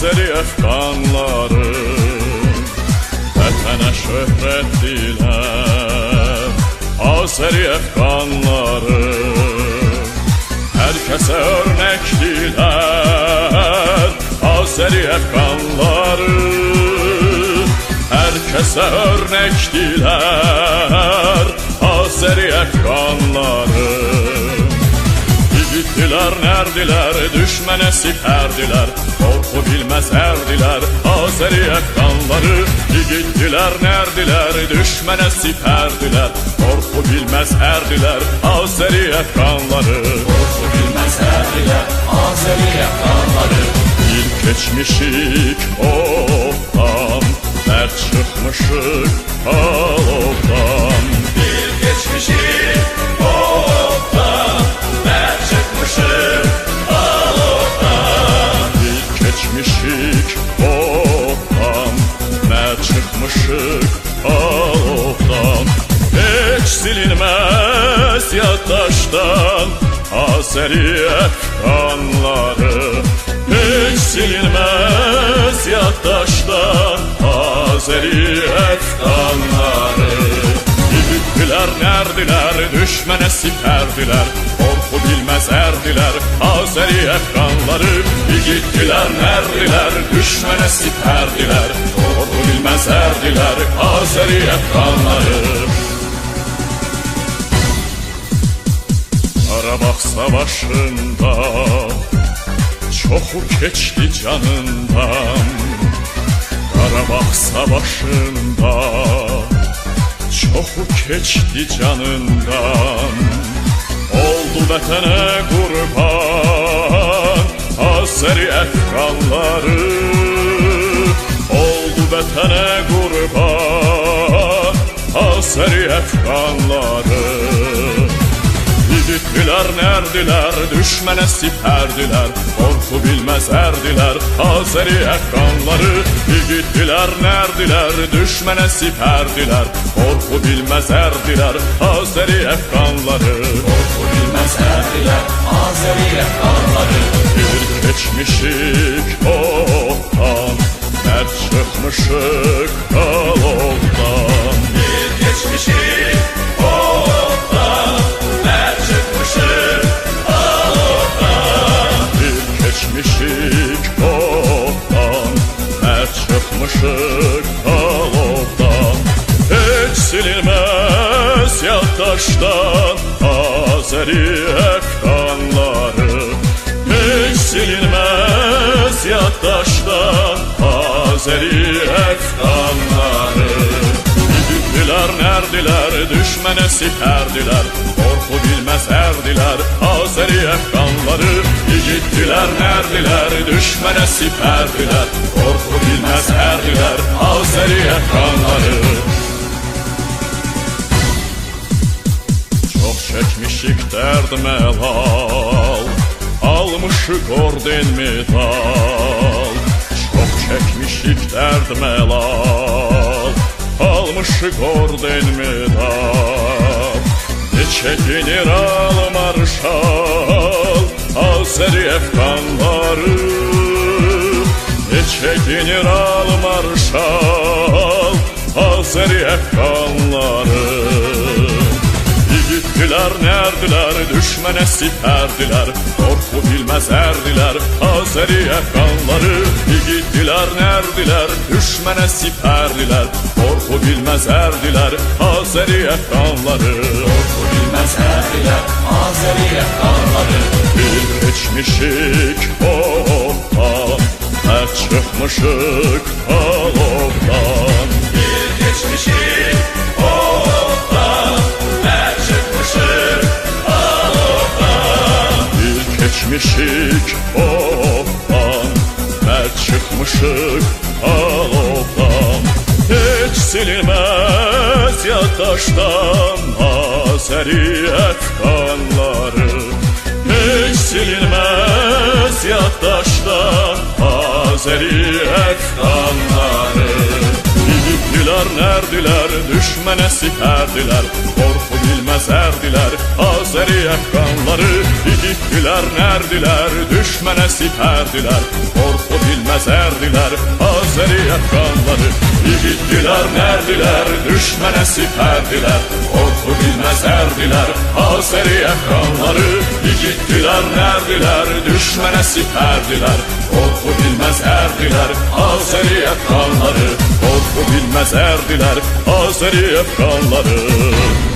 Azeri efkanları vətənə şöhrət dilər. Azeri efkanları hər kəsə örnek dilər. Azeri efkanları hər kəsə örnek dilər. Azeri efkanları yiğitdilər, nərdilər, düşmənə sipərdilər, qorxu bilməz ərdilər. Azeri efkanları yiğitdilər, nərdilər, düşmənə sipərdilər, qorxu bilməz ərdilər. Azeri efkanları qorxu bilməz ərdilər. Azeri efkanları bir keçmişik ofdan, dərd çıxmışık alovdan. Bir geçmişik ofdan, dərd çıkmışık alovdan. Bir keçmişik ofdan, dərd çıxmışık alovdan. Heç silinməz yaddaşdan Azeri efkanları. Heç silinməz yaddaşdan Azeri efkanları. Yiğitdilər, nərdilər, düşmənə sipərdilər, qorxu bilməz ərdilər. Azeri efkanları yiğitdilər, nərdilər, düşmənə sipərdilər, qorxu bilməz ərdilər. Azeri efkanları Qarabağ savaşında çoxu keçdi canından. Qarabağ savaşında çoxu keçdi canından. Oldu vətənə qurban Azeri efkanları. Oldu vətənə qurban Azeri efkanları. Yiğitdilər, nərdilər, düşmənə sipərdilər, qorxu bilməz ərdilər. Azeri efkanları yiğitdilər, nərdilər, düşmənə sipərdilər, qorxu bilməz ərdilər. Azeri efkanları qorxu bilməz ərdilər. Azeri efkanları bir keçmişik ofdan, dərd çıxmışık alovdan. bir geçmişik ofdan, dərd çıkmışık alovdan. Bir keçmişik ofdan, dərd çıxmışık alovdan. Heç silinməz yaddaşdan Azeri efkanları. Heç silinməz yaddaşdan Azeri efkanları. Yiğitdilər, nərdilər, düşmənə sipərdilər, qorxu bilməz ərdilər. Azeri efkanları yiğitdilər, nərdilər, düşmənə sipərdilər, qorxu bilməz ərdilər. Azeri efkanları çox çəkmişik dərd məlal, almışık orden medal. Çox çəkmişik dərd məlal, almışık orden medal. Neçə general marşal Azeri efkanları. Neçə general marşal Azeri efkanları. Yiğitdilər, nərdilər, düşmənə sipərdilər, qorxu bilməz ərdilər. Azeri efkanları yiğitdilər, nərdilər, düşmənə sipərdilər, qorxu bilməz ərdilər. Azeri efkanları qorxu bilməz ərdilər. Azeri efkanları bir keçmişik ofdan, dərd çıxmışık alovdan. bir geçmişik ofdan, dərd çıkmışık alovdan. Bir keçmişik ofdan, dərd çıxmışık alovdan. Heç silinməz yaddaşdan Azeri efkanları. Heç silinməz yaddaşdan Azeri efkanları. Yiğitdilər, Yiğitdilər nərdilər, düşmənə sipərdilər, qorxu bilməz ərdilər, Azəri əfqanları. Yiğitdilər nərdilər, düşmənə sipərdilər, qorxu bilməz ərdilər, Azəri əfqanları. Yiğitdilər nərdilər, düşmənə sipərdilər, qorxu bilməz ərdilər, Azəri əfqanları. Yiğitdilər nərdilər, düşmənə sipərdilər, qorxu bilməz ərdilər, Azəri əfqanları. Qorxu bilməz ərdilər, Azəri əfqanları.